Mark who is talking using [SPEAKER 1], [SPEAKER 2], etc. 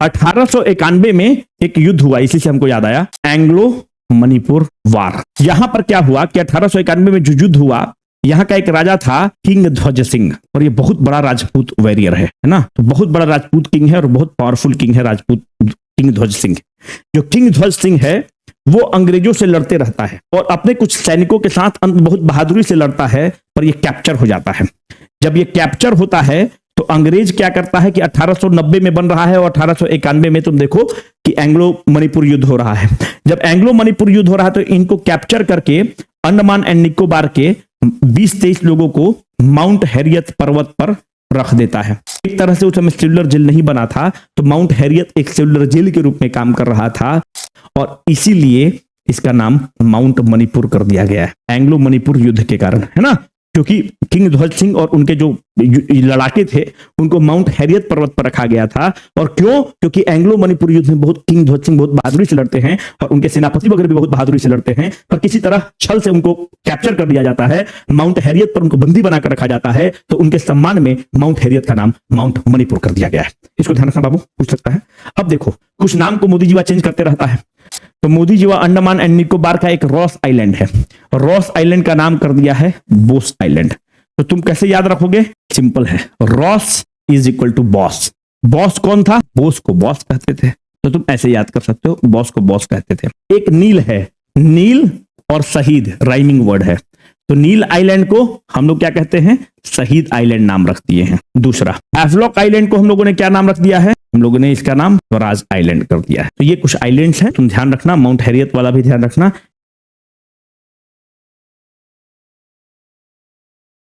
[SPEAKER 1] 1891 में एक युद्ध हुआ, इसी से हमको याद आया, एंग्लो मणिपुर वार। यहां पर क्या हुआ कि 1891 में जो युद्ध हुआ, यहाँ का एक राजा था किंग ध्वज सिंह, और ये बहुत बड़ा राजपूत वॉरियर है ना, तो बहुत बड़ा राजपूत किंग है और बहुत पावरफुल किंग है राजपूत किंग ध्वज सिंह। जो किंग ध्वज सिंह है वो अंग्रेजों से लड़ते रहता है और अपने कुछ सैनिकों के साथ बहुत बहादुरी से लड़ता है, पर ये कैप्चर हो जाता है। जब ये कैप्चर होता है तो अंग्रेज क्या करता है कि 1890 में बन रहा है और 1891 में तुम देखो कि एंग्लो मणिपुर युद्ध हो रहा है। जब एंग्लो मणिपुर युद्ध हो रहा है तो इनको कैप्चर करके अंडमान एंड निकोबार के 20-23 लोगों को माउंट हैरियत पर्वत पर रख देता है। एक तरह से उस समय सेलुलर जेल नहीं बना था, तो माउंट हैरियत एक सेलुलर जेल के रूप में काम कर रहा था और इसीलिए इसका नाम माउंट मणिपुर कर दिया गया है, एंग्लो मणिपुर युद्ध के कारण, है ना। क्योंकि किंग ध्वज सिंह और उनके जो लड़ाके थे उनको माउंट हैरियत पर्वत पर रखा गया था। और क्यों? क्योंकि एंग्लो मणिपुर युद्ध में बहुत किंग ध्वज सिंह बहुत बहादुरी से लड़ते हैं और उनके सेनापति वगैरह भी बहुत बहादुरी से लड़ते हैं, पर किसी तरह छल से उनको कैप्चर कर दिया जाता है, माउंट हैरियत पर उनको बंदी बनाकर रखा जाता है, तो उनके सम्मान में माउंट हैरियत का नाम माउंट मणिपुर कर दिया गया है। इसको ध्यान रखना बाबू, पूछ सकता है। अब देखो, कुछ नाम को मोदी जीवा चेंज करते रहता है, तो मोदी जीवा अंडमान एंड निकोबार का एक रॉस आइलैंड है, रॉस आइलैंड का नाम कर दिया है बोस आइलैंड। तो तुम कैसे याद रखोगे? सिंपल है, Ross is equal to boss. Boss कौन था? बोस को बॉस कहते थे, तो तुम ऐसे याद कर सकते हो, बॉस को बॉस कहते थे। एक नील है, नील और शहीद राइमिंग वर्ड है, तो नील आइलैंड को हम लोग क्या कहते हैं? शहीद आइलैंड नाम रख दिए हैं। दूसरा, हैवलॉक आइलैंड को हम लोगों ने क्या नाम रख दिया है? हम लोगों ने इसका नाम स्वराज आइलैंड कर दिया है। तो ये कुछ आइलैंड्स हैं, तुम ध्यान रखना, माउंट हैरियत वाला भी ध्यान रखना,